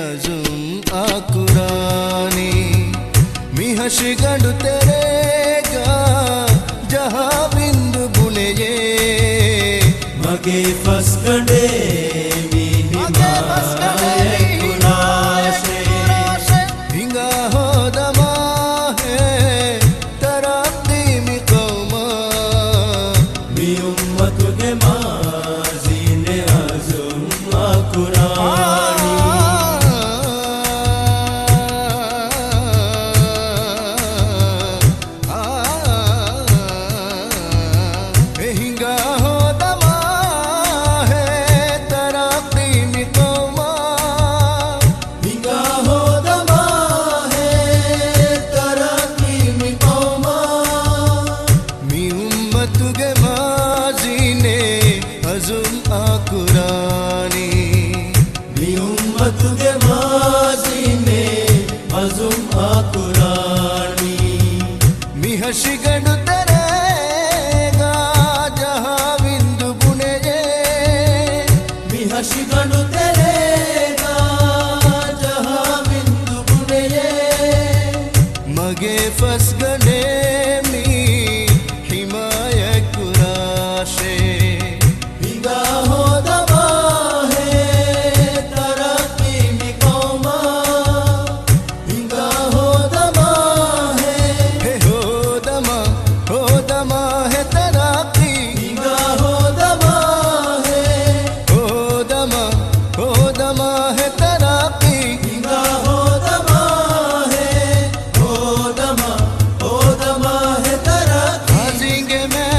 आजुम आकुरानी मिहशिगंडु तेरेगा जहाँ बिंदु बुने ये मगे फसगंडे मी हिमाय कुराशे हिंगा हो दमा है तरक्की मी कौमा मी उम्मत के माज़ीने आज़ुम आकुरानी हिंगा हो दमा है तरक्की मी कौमा हिंगा हो दमा है तरक्की मी कौमा मी उम्मत के माज़ीने आजुम आकुरानी मी उम्मत के माज़ीने आज़ुम आकुरानी मी हशिगंडु तेरेगा जहाँ बिंदु बुने ये मी हशिगंडु तेरेगा जहाँ बिंदु बुने ये मगे फसगंडे मी हिमाय कुराशे हिंगा हो दमा है तरक्की मी कौमा हिंगा हो दमा है हो दमा है तरक्की हिंगा हो दमा है तरक्की हिंगा हो दमा है तरक्की हाजिंगे में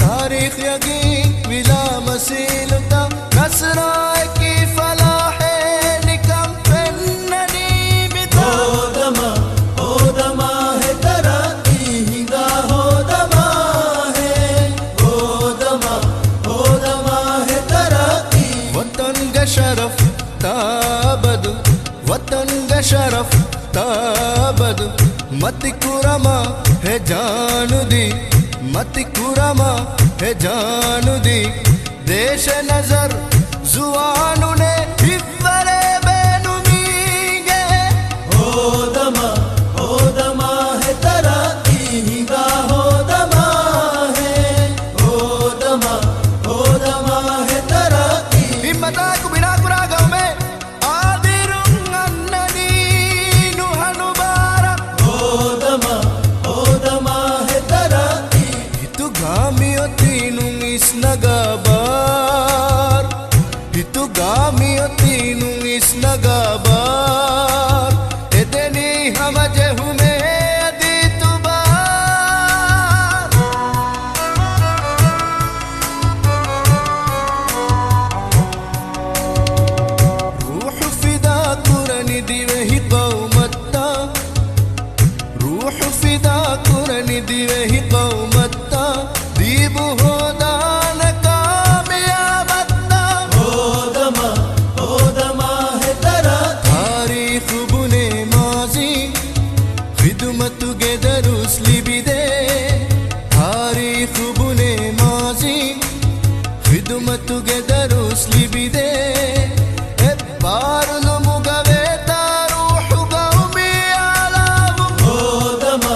तारीख यकीन विला मसीलता नसराय की फलाह निकम फन्ननी बिता हो दमा है तरक्की हिंगा हो दमा है तरक्की वतन का शरफ ताबद वतन का शरफ ताबद मत कुरमा है जानुदी मत कुरमा है जानुदी देश नजर जुआनु ने हिव्वरे बेनुमीगे हो दमा है तरक्की हिंगा हो दमा है तरक्की हिम्मता कुबिना कुरा गाँव में आदिरुंग अन्ननी नुहनुबारा हो दमा है तरक्की itu gami otinung isnagabar itu gami otinung isnagabar edeni hamaje hume aditubar ruh fida kurani divehi qawmatta रूह फिदा कुरनी दिवेही कौमत्ता दीब हो दान कामयाबत्ता हो दमा है तरक्की तारीख बुने माजी खिदमत गे दरुसली बिदे तारीख बुने माजी खिदमत गे दरुसली बिदे बारुल मुगवे तारूह गौमी आलाम हो दमा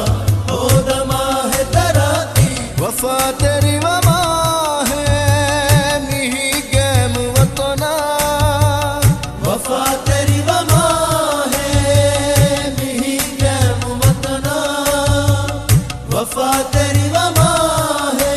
है तरक्की वफा तेरी वमा है मिही गैम वतना वफा तेरी वमा है मिही गैम वतना वफा तेरी वमा है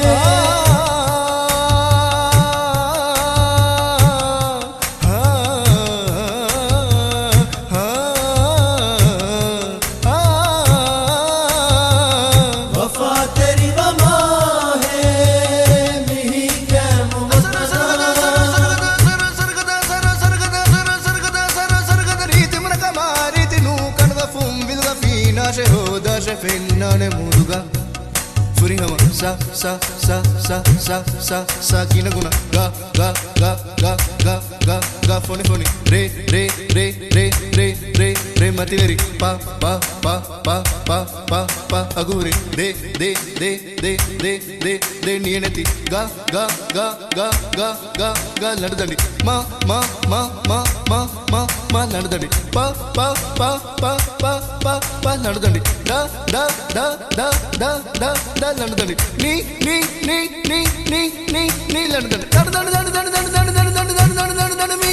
वफा तेरी वमा है मिही गैम वतना Fennane muduga Furihama sa sa sa sa sa sa sa kinaguna ga ga ga ga ga ga ga phone phone re re re re re re re mativeri pa pa pa pa pa pa pa agure de de de de de de de niyanati ga ga ga ga ga ga ga nadadandi ma ma ma ma ma ma ma nadadandi pa pa pa pa pa pa pa nadadandi da da da da da da da nadadandi ni ni ni ni ni ni ni nadadandi nadadandi mi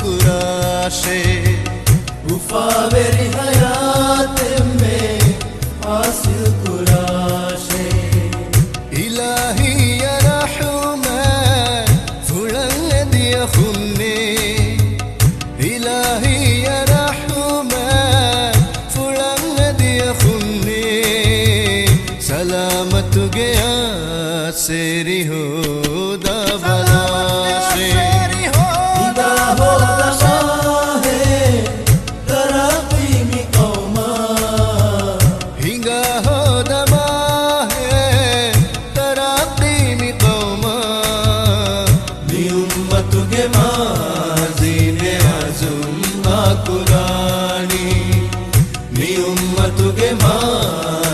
कुराशे उफावेरी हयात में हासिल कुराशे इलाही या रहमान फुलंग दिया खुन्ने इलाही या रहमान फुलंग दिया खुन्ने सलामत गया सेरी हो दबलाशे कुरानी मी उम्मत के मां